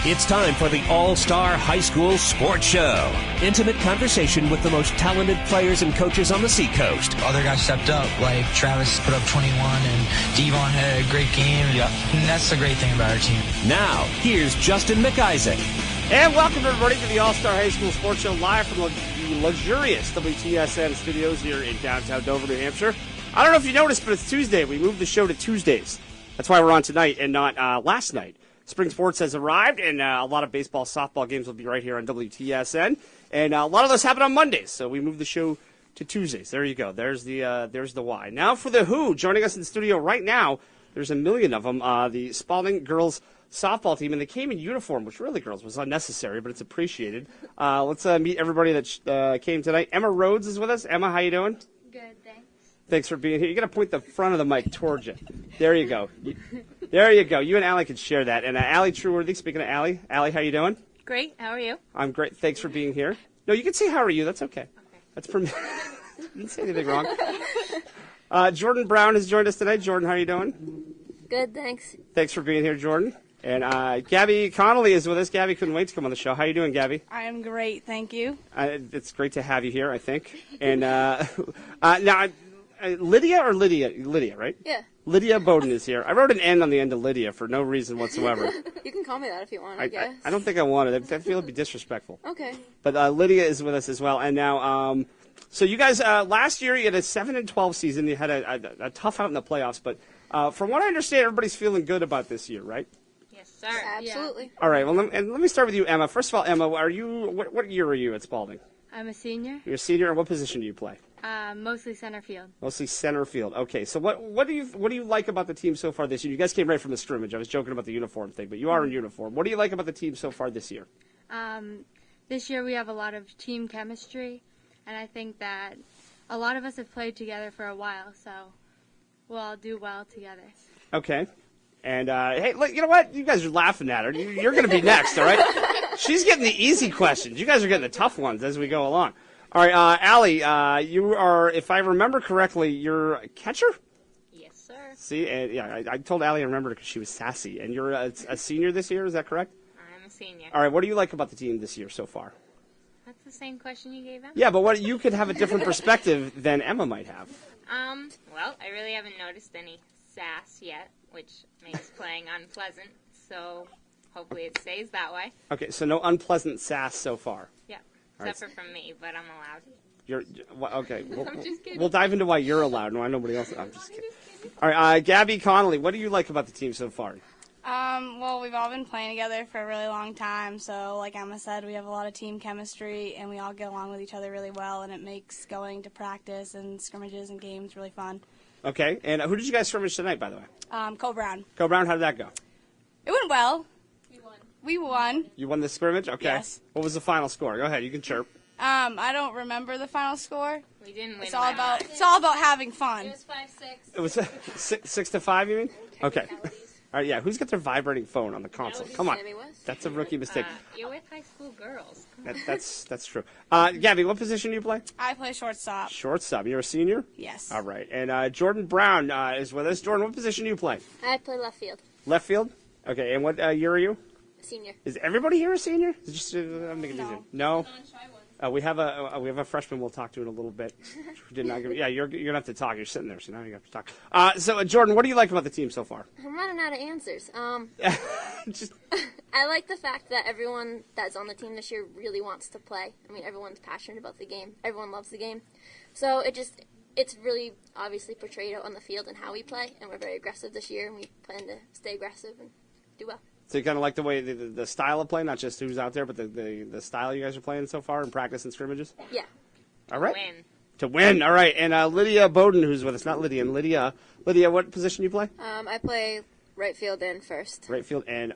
It's time for the All-Star High School Sports Show. Intimate conversation with the most talented players and coaches on the Seacoast. Other guys stepped up, like Travis put up 21 and Devon had a great game. Yeah. And that's the great thing about our team. Now, here's Justin McIsaac. And welcome everybody to the All-Star High School Sports Show live from the luxurious WTSN studios here in downtown Dover, New Hampshire. I don't know if you noticed, but it's Tuesday. We moved the show to Tuesdays. That's why we're on tonight and not last night. Spring sports has arrived, and a lot of baseball, softball games will be right here on WTSN. And a lot of those happen on Mondays, so we moved the show to Tuesdays. There you go. There's the why. Now for the Who, joining us in the studio right now. There's a million of them. The Spaulding Girls Softball team, and they came in uniform, which really, girls, was unnecessary, but it's appreciated. Let's meet everybody that came tonight. Emma Rhodes is with us. Emma, how you doing? Good, thanks. Thanks for being here. You got to point the front of the mic towards you. There you go. There you go. You and Allie can share that. And Allie Trueworthy, speaking of Allie. Allie, how you doing? Great. How are you? I'm great. Thanks for being here. No, you can say how are you. That's okay. That's permitted. You didn't say anything wrong. Jordan Brown has joined us tonight. Jordan, how are you doing? Good, thanks. Thanks for being here, Jordan. And Gabby Connolly is with us. Gabby couldn't wait to come on the show. How you doing, Gabby? I am great, thank you. It's great to have you here, I think. And now, Lydia, right? Yeah. Lydia Bowden is here. I wrote an N on the end of Lydia for no reason whatsoever. You can call me that if you want, I guess. I don't think I want it. I feel it'd be disrespectful. Okay. But Lydia is with us as well. And now, so you guys, last year you had a 7-12 season. You had a tough out in the playoffs. But from what I understand, everybody's feeling good about this year, right? Yes, sir. Absolutely. Yeah. All right. Well, let me start with you, Emma. First of all, Emma, what year are you at Spaulding? I'm a senior. You're a senior, and what position do you play? Mostly center field. Mostly center field. Okay. So what do you like about the team so far this year? You guys came right from the scrimmage. I was joking about the uniform thing, but you are in uniform. What do you like about the team so far this year? This year we have a lot of team chemistry, and I think that a lot of us have played together for a while, so we'll all do well together. Okay. And, hey, look, you know what? You guys are laughing at her. You're going to be next, all right? She's getting the easy questions. You guys are getting the tough ones as we go along. All right, Allie, you are, if I remember correctly, you're a catcher? Yes, sir. See, and, yeah, I told Allie I remembered because she was sassy. And you're a senior this year, is that correct? I'm a senior. All right, what do you like about the team this year so far? That's the same question you gave Emma? Yeah, but you could have a different perspective than Emma might have. Well, I really haven't noticed any sass yet, which makes playing unpleasant, so hopefully it stays that way. Okay, so no unpleasant sass so far. Yeah, except for from me, but I'm allowed. Okay. I'm just kidding. We'll dive into why you're allowed and why nobody else. I'm just kidding. All right, Gabby Connolly, what do you like about the team so far? Well, we've all been playing together for a really long time, so like Emma said, we have a lot of team chemistry, and we all get along with each other really well, and it makes going to practice and scrimmages and games really fun. Okay, and who did you guys scrimmage tonight, by the way? Cole Brown. Cole Brown, how did that go? It went well. We won. You won the scrimmage? Okay. Yes. What was the final score? Go ahead, you can chirp. I don't remember the final score. We didn't win. It's all about having fun. It was 5-6. It was 6-5, you mean? Okay. All right, yeah. Who's got their vibrating phone on the console? Come on. That's a rookie mistake. You're with high school girls. That's true. Gabby, what position do you play? I play shortstop. Shortstop. You're a senior? Yes. All right. And Jordan Brown is with us. Jordan, what position do you play? I play left field. Left field? Okay. And what year are you? Senior. Is everybody here a senior? Is it just, I'm making it easy. No? We have a freshman we'll talk to in a little bit. You're gonna have to talk. You're sitting there, so now you have to talk. So Jordan, what do you like about the team so far? I'm running out of answers. Just I like the fact that everyone that's on the team this year really wants to play. I mean, everyone's passionate about the game. Everyone loves the game. So it's really obviously portrayed out on the field and how we play, and we're very aggressive this year, and we plan to stay aggressive and do well. So you kind of like the way the style of play, not just who's out there, but the style you guys are playing so far in practice and scrimmages? Yeah. All right. To win. All right. And Lydia Bowden, who's with us, not Lydia. And Lydia, what position do you play? I play right field and first. Right field and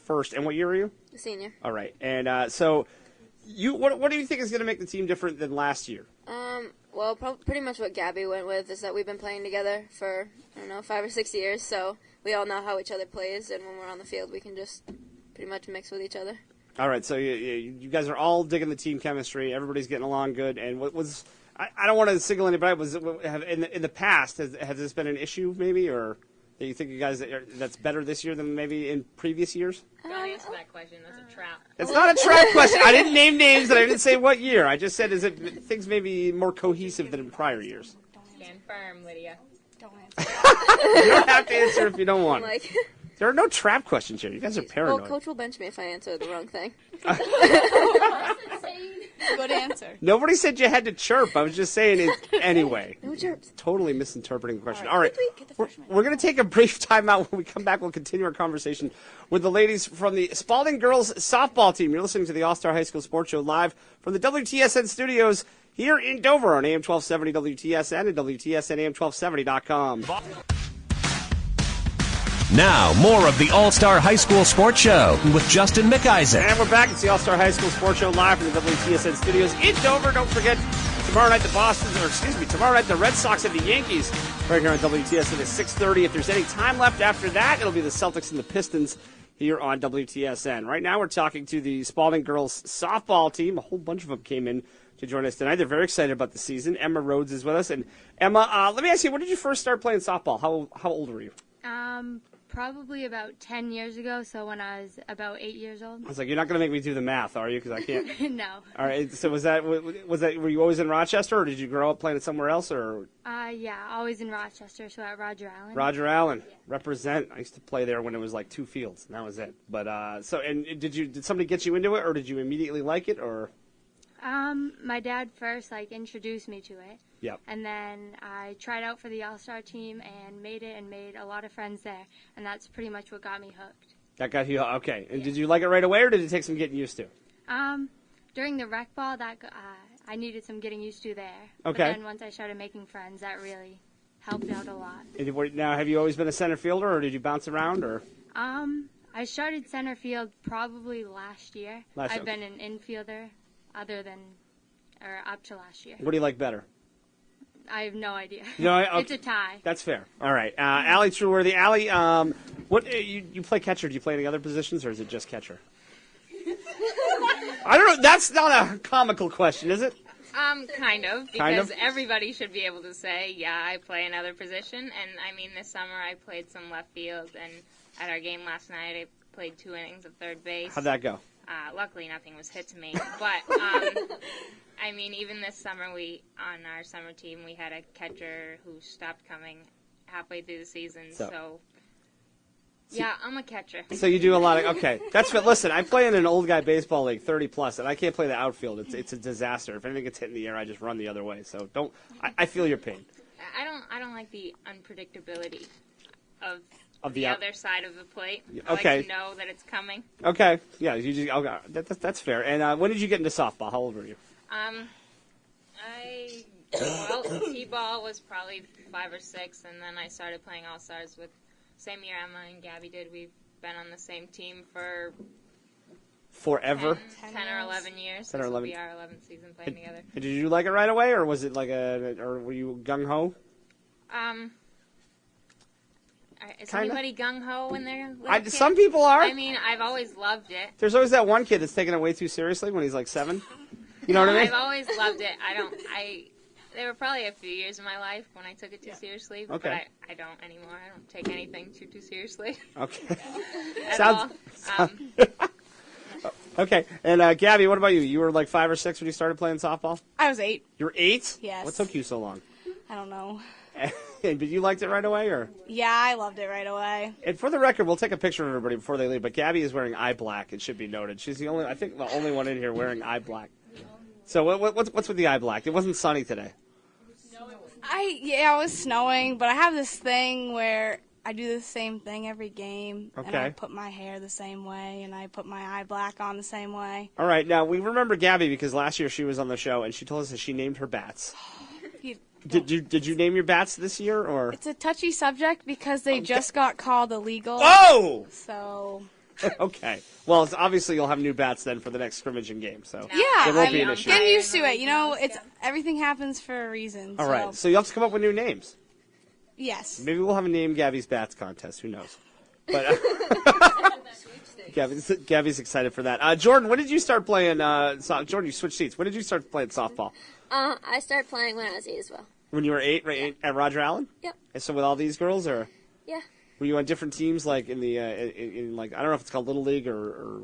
first. And what year are you? Senior. All right. And so what do you think is going to make the team different than last year? Well, pretty much what Gabby went with is that we've been playing together for, 5 or 6 years, so we all know how each other plays, and when we're on the field, we can just pretty much mix with each other. All right, so you guys are all digging the team chemistry. Everybody's getting along good. And what was I don't want to single anybody. Was in the past has this been an issue maybe, or do you think you guys that's better this year than maybe in previous years? I answer that question. That's a trap. It's not a trap question. I didn't name names and I didn't say what year. I just said, is it things may be more cohesive than in prior years? Stand firm, Lydia. Don't answer. You don't have to answer if you don't want. Like, There are no trap questions here. You guys are paranoid. well, Coach will bench me if I answer the wrong thing. Good answer. Nobody said you had to chirp. I was just saying it anyway. No chirps. Totally misinterpreting the question. All right. Get the We're freshman. going to take a brief timeout. When we come back, we'll continue our conversation with the ladies from the Spaulding Girls Softball team. You're listening to the All-Star High School Sports Show live from the WTSN studios here in Dover on AM 1270 WTSN and WTSNAM1270.com. Now, more of the All-Star High School Sports Show with Justin McIsaac. And we're back. It's the All-Star High School Sports Show live from the WTSN studios in Dover. Don't forget, tomorrow night tomorrow night the Red Sox and the Yankees right here on WTSN at 6:30. If there's any time left after that, it'll be the Celtics and the Pistons here on WTSN. Right now we're talking to the Spaulding Girls Softball team. A whole bunch of them came in to join us tonight. They're very excited about the season. Emma Rhodes is with us. And Emma, let me ask you, when did you first start playing softball? How old were you? Probably about 10 years ago, so when I was about 8 years old. I was like, you're not going to make me do the math, are you? Because I can't. No. All right. So were you always in Rochester, or did you grow up playing it somewhere else, or? Yeah, always in Rochester, so at Roger Allen. Roger Allen, represent. I used to play there when it was like 2 fields, and that was it. But did somebody get you into it, or did you immediately like it, or? My dad first introduced me to it. Yep. And then I tried out for the All-Star team and made a lot of friends there, and that's pretty much what got me hooked. That got you okay. And did you like it right away, or did it take some getting used to? During the rec ball, I needed some getting used to there. Okay. But then once I started making friends, that really helped out a lot. Now, have you always been a center fielder, or did you bounce around, or? I started center field probably last year. I've been an infielder up to last year. What do you like better? I have no idea. No, It's a tie. That's fair. All right. Allie Trueworthy. Allie, what you play catcher? Do you play any other positions, or is it just catcher? I don't know. That's not a comical question, is it? Kind of, because Kind of? everybody should be able to say, yeah, I play another position. And, I mean, this summer I played some left field, and at our game last night I played 2 innings of third base. How'd that go? Luckily, nothing was hit to me. But, I mean, even this summer, on our summer team, we had a catcher who stopped coming halfway through the season. So yeah, I'm a catcher. So you do a lot of, okay. That's what, listen, I play in an old guy baseball league, 30 plus, and I can't play the outfield. It's a disaster. If anything gets hit in the air, I just run the other way. So I feel your pain. I don't like the unpredictability of the the other side of the plate. I Okay. like to know that it's coming. Okay. Yeah, you just, okay. That's fair. And when did you get into softball? How old were you? T-ball was probably 5 or 6, and then I started playing All-Stars with same year Emma and Gabby did. We've been on the same team for Forever? 10 or 11 years. 10 or This will 11. be our 11th season playing together. Did you like it right away, or was it or were you gung-ho? Is Kinda. anybody gung-ho when they're little kids? Some people are. I mean, I've always loved it. There's always that one kid that's taking it way too seriously when he's like 7. You know what I mean? I've always loved it. There were probably a few years in my life when I took it too seriously, but Okay. I don't anymore. I don't take anything too seriously Okay. at all. Okay. And Gabby, what about you? You were like 5 or 6 when you started playing softball? I was 8. You were 8? Yes. What took you so long? I don't know. But you liked it right away, or? Yeah, I loved it right away. And for the record, we'll take a picture of everybody before they leave. But Gabby is wearing eye black. It should be noted. She's the only one in here wearing eye black. So what's with the eye black? It wasn't sunny today. It was snowing, but I have this thing where I do the same thing every game. Okay. And I put my hair the same way, and I put my eye black on the same way. All right. Now, we remember Gabby because last year she was on the show, and she told us that she named her bats. Did you name your bats this year, or? It's a touchy subject because they just got called illegal. Oh! So. Okay. Well, obviously you'll have new bats then for the next scrimmaging game. So Yeah, it won't be an I'm issue. getting used to it. You know, everything happens for a reason. All right. So you'll have to come up with new names. Yes. Maybe we'll have a Name Gabby's Bats contest. Who knows? But Gabby's excited for that. Jordan, when did you start playing? Jordan, you switched seats. When did you start playing softball? I started playing when I was 8 as well. When you were 8, right at Roger Allen? Yep. And so with all these girls, or? Yeah. Were you on different teams, like in the in like, I don't know if it's called Little League or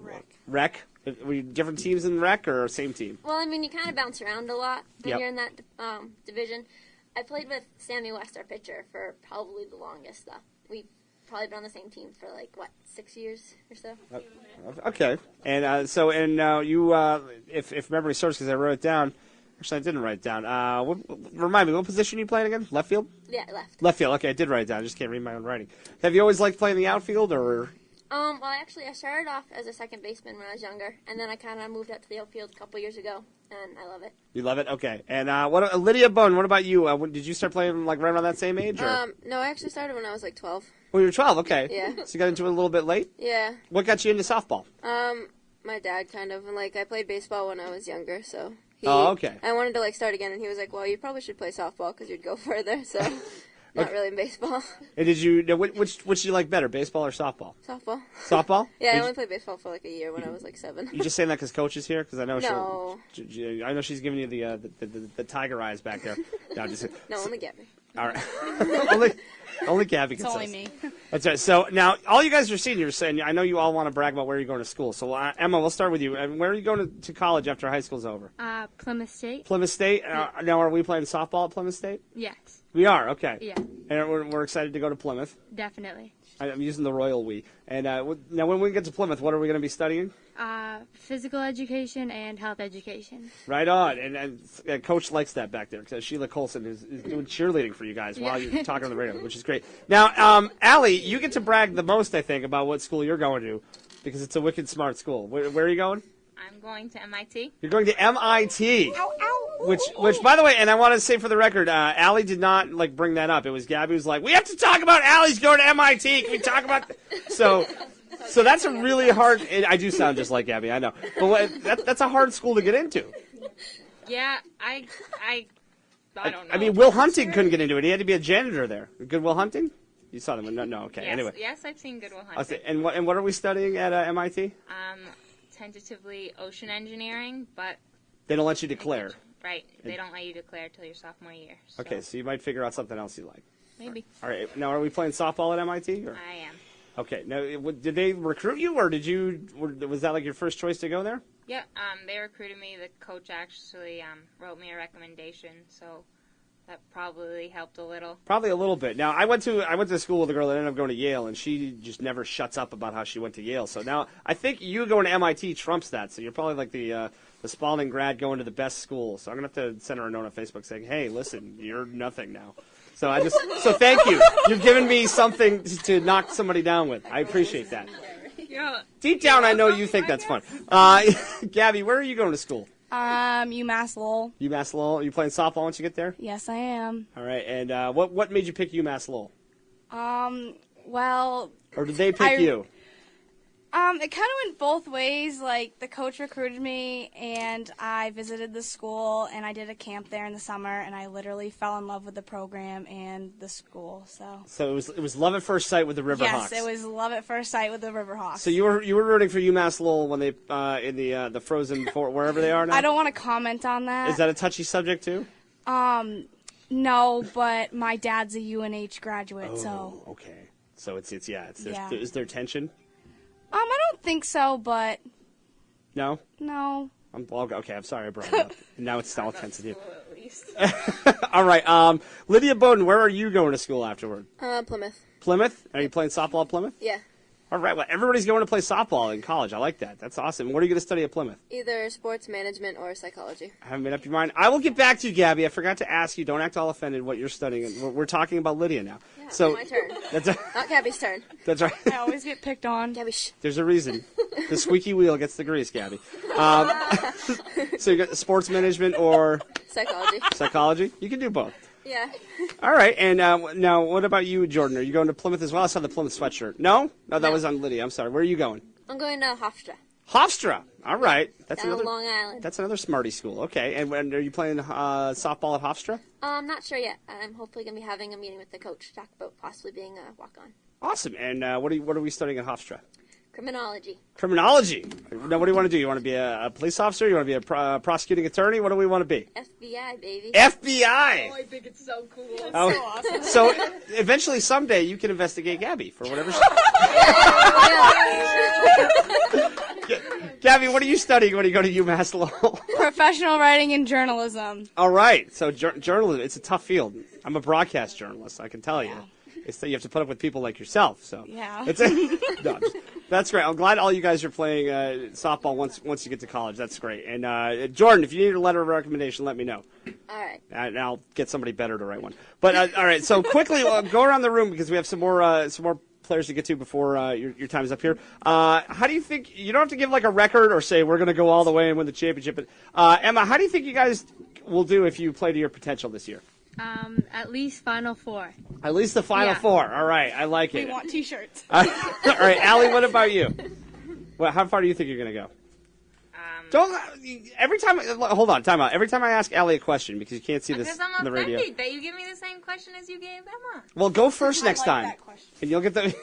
Rec? Were you different teams in Rec or same team? Well, I mean, you kind of bounce around a lot when Yep. you're in that division. I played with Sammy West, our pitcher, for probably the longest, though. We've probably been on the same team for, 6 years or so. Okay. And you, if memory serves, because I wrote it down. Actually, I didn't write it down. Remind me, what position are you playing again? Left field? Yeah, left. Left field. Okay, I did write it down. I just can't read my own writing. Have you always liked playing the outfield, or? Well, actually, I started off as a second baseman when I was younger, and then I kind of moved up to the outfield a couple years ago, and I love it. You love it? Okay. And Lydia Bone, what about you? Did you start playing right around that same age? Or? No, I actually started when I was 12. Oh, you were 12. Okay. Yeah. So you got into it a little bit late? Yeah. What got you into softball? My dad kind of, and I played baseball when I was younger, so okay. I wanted to start again, and he was like, "Well, you probably should play softball because you'd go further." So, not really in baseball. And did you? Which do you like better, baseball or softball? Softball. Softball? Yeah, I only played baseball for a year when I was 7. You just saying that because Coach is here? Because I know No. I know she's giving you the tiger eyes back there. No, Only get me. All right. only Gabby can It's say. only me. That's right. So now, all you guys are seniors, and I know you all want to brag about where you're going to school. So Emma, we'll start with you. Where are you going to college after high school's over? Plymouth State. Plymouth State. Now, are we playing softball at Plymouth State? Yes. We are. Okay. Yeah. And we're excited to go to Plymouth. Definitely. I'm using the royal we. And now, when we get to Plymouth, what are we going to be studying? Physical education and health education. Right on. And Coach likes that back there because Sheila Colson is doing cheerleading for you guys while you're talking on the radio, which is great. Now, Allie, you get to brag the most, I think, about what school you're going to because it's a wicked smart school. Where are you going? I'm going to MIT. You're going to MIT. Which, by the way, and I want to say for the record, Allie did not bring that up. It was Gabby who's like, we have to talk about Allie's going to MIT. Can we talk about So that's a really hard. I do sound just like Gabby, I know, but that's a hard school to get into. Yeah, I don't know. I mean, Will Hunting couldn't get into it. He had to be a janitor there. Good Will Hunting? You saw them? No. Okay. Yes, Anyway. Yes, I've seen Good Will Hunting. And what are we studying at MIT? Tentatively ocean engineering, but they don't let you declare. Right. They don't let you declare till your sophomore year. So. Okay, so you might figure out something else you like. Maybe. All right. Now, are we playing softball at MIT? Or? I am. Okay. Now, did they recruit you, or was that your first choice to go there? Yeah. They recruited me. The coach actually wrote me a recommendation, so that probably helped a little. Probably a little bit. Now, I went to school with a girl that ended up going to Yale, and she just never shuts up about how she went to Yale. So now I think you going to MIT trumps that. So you're probably like the Spaulding grad going to the best school. So I'm gonna have to send her a note on Facebook saying, "Hey, listen, you're nothing now." So so thank you. You've given me something to knock somebody down with. I appreciate that. Deep down, I know you think that's fun. Gabby, where are you going to school? UMass Lowell. UMass Lowell. Are you playing softball once you get there? Yes, I am. All right. And what made you pick UMass Lowell? Well. Or did they pick you? It kind of went both ways. The coach recruited me, and I visited the school, and I did a camp there in the summer, and I literally fell in love with the program and the school. So it was love at first sight with the Riverhawks. Yes, it was love at first sight with the Riverhawks. So you were rooting for UMass Lowell when they in the Frozen Four, wherever they are now. I don't want to comment on that. Is that a touchy subject too? No, but my dad's a UNH graduate, so. Okay. So it's is there tension? I don't think so, but no. Okay, I'm sorry I brought it up. Now it's all tense to you. All right, Lydia Bowden, where are you going to school afterward? Plymouth. Plymouth? Are you playing softball at Plymouth? Yeah. All right, well, everybody's going to play softball in college. I like that. That's awesome. What are you going to study at Plymouth? Either sports management or psychology. I haven't made up your mind. I will get back to you, Gabby. I forgot to ask you. Don't act all offended what you're studying. We're talking about Lydia now. Yeah, so my turn. Not Gabby's turn. That's right. I always get picked on. Gabby, shh. There's a reason. The squeaky wheel gets the grease, Gabby. So you got sports management or psychology. Psychology? You can do both. Yeah. All right, and now what about you, Jordan? Are you going to Plymouth as well? I saw the Plymouth sweatshirt. No, that was on Lydia. I'm sorry. Where are you going? I'm going to Hofstra. Hofstra. All right. That's down another Long Island. That's another smarty school. Okay, and are you playing softball at Hofstra? I'm not sure yet. I'm hopefully going to be having a meeting with the coach to talk about possibly being a walk-on. Awesome. And what are we studying at Hofstra? Criminology. Criminology. Now, what do you want to do? You want to be a police officer? You want to be a prosecuting attorney? What do we want to be? FBI, baby. FBI! Oh, I think it's so cool. That's Oh, so awesome. So eventually, someday, you can investigate Gabby for whatever. Gabby, what are you studying when you go to UMass Lowell? Professional writing and journalism. All right. So journalism, it's a tough field. I'm a broadcast journalist, I can tell you. It's that you have to put up with people like yourself. So Yeah. No, that's great. I'm glad all you guys are playing softball once you get to college. That's great. And Jordan, if you need a letter of recommendation, let me know. All right. And I'll get somebody better to write one. But all right. So quickly, go around the room because we have some more players to get to before your time is up here. How do you think? You don't have to give like a record or say we're going to go all the way and win the championship. But Emma, how do you think you guys will do if you play to your potential this year? At least Final Four. At least the Final Four. All right, I like it. We want T-shirts. All right, Allie, what about you? Well, how far do you think you're going to go? Don't every time. Hold on, time out. Every time I ask Allie a question because you can't see this I'm on the radio. offended that you give me the same question as you gave Emma. Well, go first next like time, that question. and you'll get the.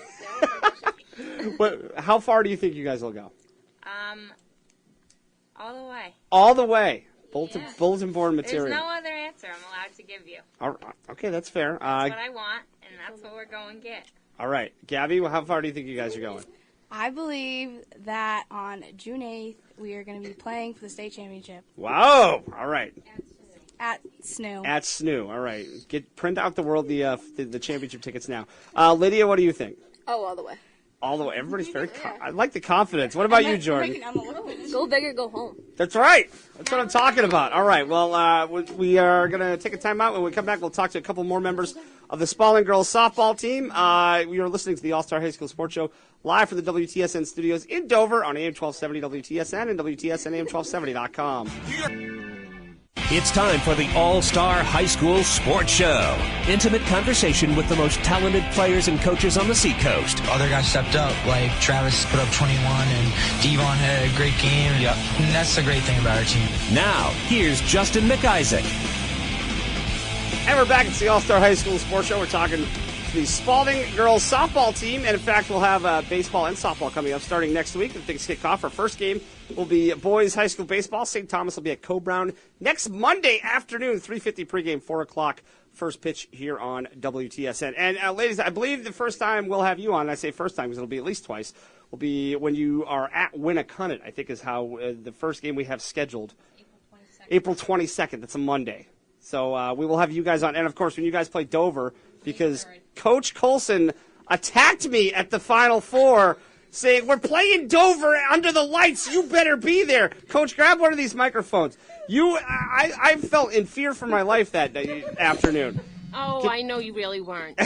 How far do you think you guys will go? All the way. All the way. Yeah. Bulletin board material. There's no other answer I'm allowed to give you. All right. Okay, that's fair. That's what I want, and that's what we're going to get. All right, Gabby, how far do you think you guys are going? I believe that on June 8th, we are going to be playing for the state championship Wow. All right. at SNU. At SNU. All right. Print out the championship tickets now. Lydia, what do you think? Oh, all the way. All the way. Everybody's very. I like the confidence. What about you, Jordan? Go big or go home. That's right. That's what I'm talking about. All right. Well, we are going to take a timeout. When we come back, we'll talk to a couple more members of the Spaulding Girls Softball team. We are listening to the All-Star High School Sports Show live from the WTSN studios in Dover on AM 1270 WTSN and WTSN AM1270.com. It's time for the All-Star High School Sports Show. Intimate conversation with the most talented players and coaches on the Seacoast. Other guys stepped up, like Travis put up 21, and Devon had a great game. Yep. And that's the great thing about our team. Now, here's Justin McIsaac. And we're back. It's the All-Star High School Sports Show. We're talking to the Spaulding Girls Softball team. And, in fact, we'll have baseball and softball coming up starting next week. When things kick off, our first game will be boys high school baseball. St. Thomas will be at Co-Brown next Monday afternoon, 3:50 pregame, 4 o'clock. First pitch here on WTSN. And, ladies, I believe the first time we'll have you on, and I say first time because it'll be at least twice, will be when you are at Winnicott, I think is how the first game we have scheduled. April 22nd. That's a Monday. So we will have you guys on. And, of course, when you guys play Dover, because Coach Colson attacked me at the Final Four saying, we're playing Dover under the lights. You better be there. Coach, grab one of these microphones. I felt in fear for my life that afternoon. Oh, I know you really weren't.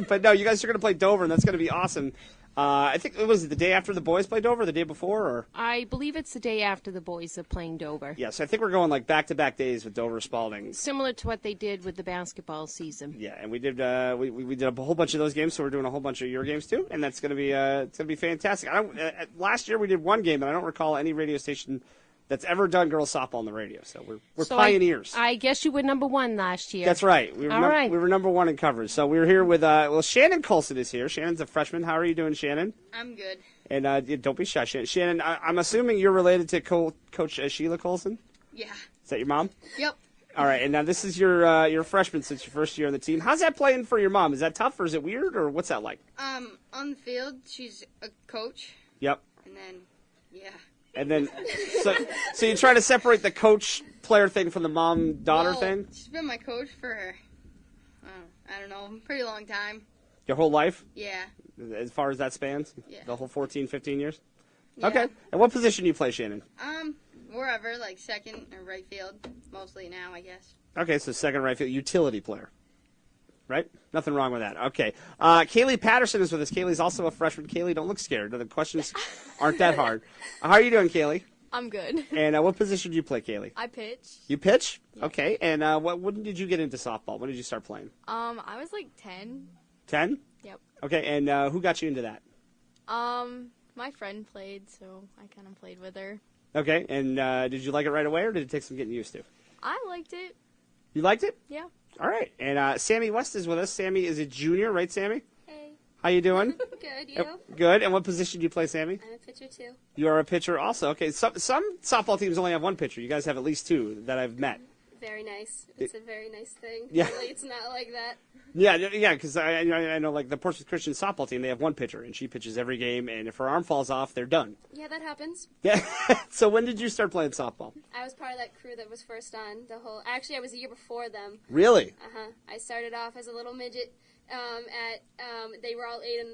But, no, you guys are going to play Dover, and that's going to be awesome. I think it was the day after the boys played Dover, the day before, or I believe it's the day after the boys are playing Dover. yes, I think we're going like back-to-back days with Dover Spaulding. Similar to what they did with the basketball season. Yeah, and we did we did a whole bunch of those games, so we're doing a whole bunch of your games too, and that's going to be it's going to be fantastic. Last year we did one game, and I don't recall any radio station that's ever done girls softball on the radio. So we're pioneers. I guess you were number one last year. That's right. We were number one in coverage. So we're here with Shannon Colson is here. Shannon's a freshman. How are you doing, Shannon? I'm good. And don't be shy, Shannon. Shannon, I'm assuming you're related to Coach Sheila Colson. Yeah. Is that your mom? Yep. All right, and now this is your freshman since your first year on the team. How's that playing for your mom? Is that tough or is it weird or what's that like? On the field, she's a coach. Yep. And then, yeah. And then, so you try to separate the coach-player thing from the mom-daughter thing? She's been my coach for, I don't know, a pretty long time. Your whole life? Yeah. As far as that spans? Yeah. The whole 14, 15 years? Yeah. Okay. And what position do you play, Shannon? Wherever, like second or right field, mostly now, I guess. Okay, so second right field, utility player. Right? Nothing wrong with that. Okay. Kaylee Patterson is with us. Kaylee's also a freshman. Kaylee, don't look scared. The questions aren't that hard. How are you doing, Kaylee? I'm good. And what position do you play, Kaylee? I pitch. You pitch? Yeah. Okay. And when did you get into softball? When did you start playing? I was like 10. 10? Yep. Okay. And who got you into that? My friend played, so I kind of played with her. Okay. And did you like it right away, or did it take some getting used to? I liked it. You liked it? Yeah. All right. And Sammy West is with us. Sammy is a junior, right, Sammy? Hey. How you doing? Good, you? Good. And what position do you play, Sammy? I'm a pitcher, too. You are a pitcher also. Okay, some softball teams only have one pitcher. You guys have at least two that I've met. Very nice. It's a very nice thing. Yeah. Really, it's not like that. Yeah, because I know, like, the Portsmouth Christian softball team, they have one pitcher, and she pitches every game, and if her arm falls off, they're done. Yeah, that happens. Yeah. So when did you start playing softball? I was part of that crew that was first on the whole... Actually, I was a year before them. Really? Uh-huh. I started off as a little midget they were all 8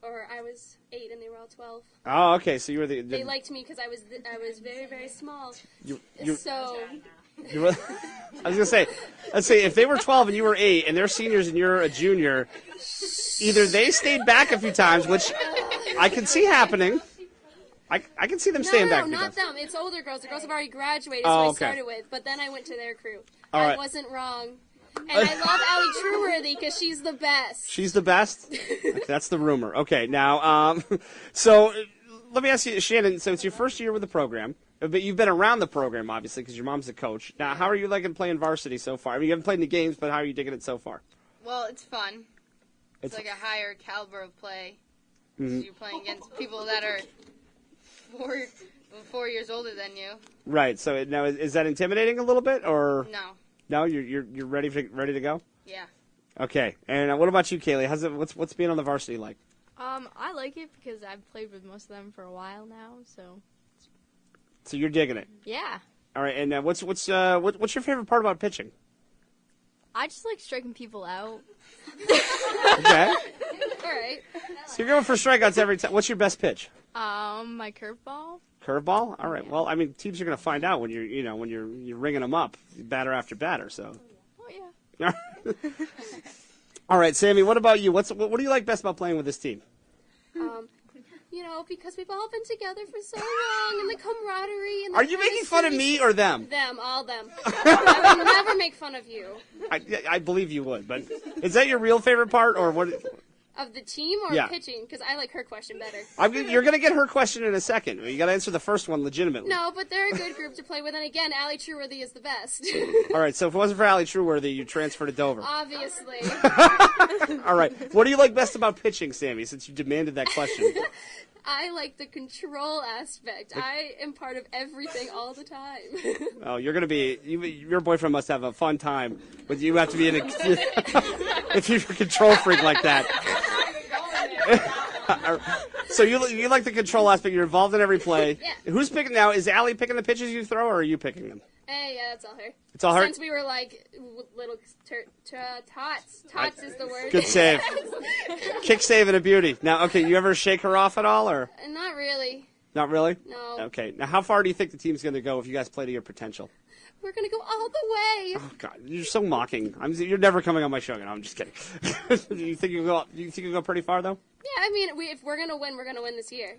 or I was 8 and they were all 12. Oh, okay. So you were the they liked me because I was very, very small. So... I was gonna say, let's say if they were 12 and you were 8 and they're seniors and you're a junior, either they stayed back a few times, which I can see happening. I can see them staying back. No, not them. It's older girls. The girls have already graduated, so I started with. But then I went to their crew. All right. I wasn't wrong. And I love Allie Trueworthy because she's the best. She's the best? Okay, that's the rumor. Okay, now, so let me ask you, Shannon, so it's your first year with the program, but you've been around the program, obviously, because your mom's a coach. Now, how are you liking playing varsity so far? I mean, you haven't played any games, but how are you digging it so far? Well, it's fun. It's like a higher caliber of play. Mm-hmm. So you're playing against people that are 4 years older than you. Right, so now is that intimidating a little bit, or? No. No, you're ready to go? Yeah. Okay, and what about you, Kaylee? What's being on the varsity like? I like it because I've played with most of them for a while now, so. So you're digging it? Yeah. All right, and what's your favorite part about pitching? I just like striking people out. Okay. All right. So you're going for strikeouts every time. What's your best pitch? My curveball. Curveball? All right. Well, I mean, teams are going to find out when you're ringing them up, batter after batter. So. Oh yeah. All right, Sammy. What about you? What do you like best about playing with this team? Because we've all been together for so long, and the camaraderie. And the are you making fun of me or them? Them, all them. I would never make fun of you. I believe you would, but is that your real favorite part, or what? Of the team or pitching? Because I like her question better. You're going to get her question in a second. You got to answer the first one legitimately. No, but they're a good group to play with, and again, Allie Trueworthy is the best. All right, so if it wasn't for Allie Trueworthy, you transfer to Dover. Obviously. All right, what do you like best about pitching, Sammy, since you demanded that question? I like the control aspect. I am part of everything all the time. Oh, you're going to be... your boyfriend must have a fun time, but you have to be in a... if you're a control freak like that. So you like the control aspect. You're involved in every play. Yeah. Who's picking now? Is Allie picking the pitches you throw, or are you picking them? Yeah, it's all her. It's all her? Since we were like little tots. Tots is the word. Good save. Kick save and a beauty. Now, okay, you ever shake her off at all, or? Not really. Not really? No. Okay. Now, how far do you think the team's going to go if you guys play to your potential? We're going to go all the way. Oh, God. You're so mocking. You're never coming on my show. No, I'm just kidding. Do you think you'll go pretty far, though? Yeah, I mean, if we're going to win this year.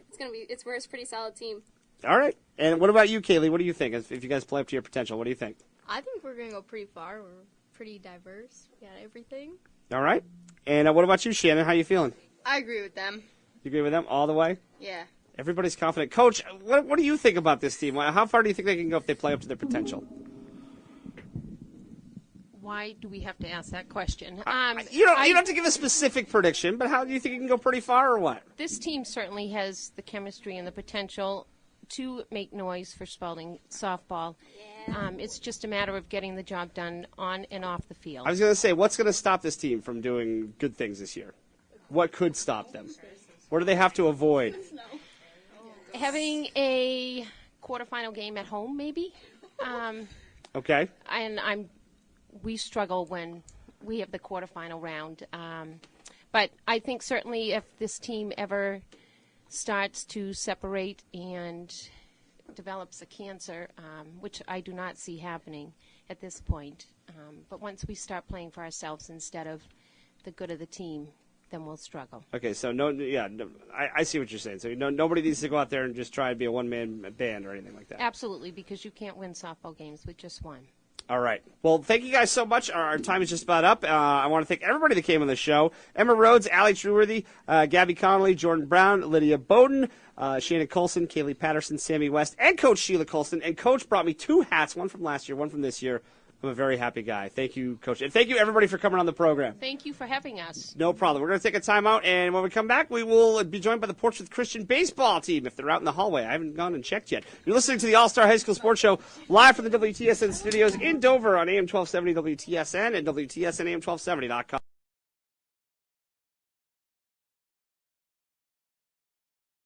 We're a pretty solid team. All right. And what about you, Kaylee? What do you think? If you guys play up to your potential, what do you think? I think we're going to go pretty far. We're pretty diverse. We got everything. All right. And what about you, Shannon? How you feeling? I agree with them. You agree with them all the way? Yeah. Everybody's confident. Coach, what do you think about this team? How far do you think they can go if they play up to their potential? Why do we have to ask that question? You don't have to give a specific prediction, but how do you think you can go pretty far, or what? This team certainly has the chemistry and the potential to make noise for Spaulding softball. Yeah. It's just a matter of getting the job done on and off the field. I was going to say, what's going to stop this team from doing good things this year? What could stop them? What do they have to avoid? Having a quarterfinal game at home, maybe. Okay. And we struggle when we have the quarterfinal round. But I think certainly if this team ever starts to separate and develops a cancer, which I do not see happening at this point, but once we start playing for ourselves instead of the good of the team, then we'll struggle. Okay, so I see what you're saying. So nobody needs to go out there and just try to be a one-man band or anything like that. Absolutely, because you can't win softball games with just one. All right. Well, thank you guys so much. Our time is just about up. I want to thank everybody that came on the show. Emma Rhodes, Allie Trueworthy, Gabby Connolly, Jordan Brown, Lydia Bowden, Shannon Colson, Kaylee Patterson, Sammy West, and Coach Sheila Colson. And Coach brought me 2 hats, one from last year, one from this year. I'm a very happy guy. Thank you, Coach. And thank you, everybody, for coming on the program. Thank you for having us. No problem. We're going to take a timeout, and when we come back, we will be joined by the Portsmouth Christian baseball team if they're out in the hallway. I haven't gone and checked yet. You're listening to the All-Star High School Sports Show live from the WTSN studios in Dover on AM 1270 WTSN and WTSN AM 1270.com.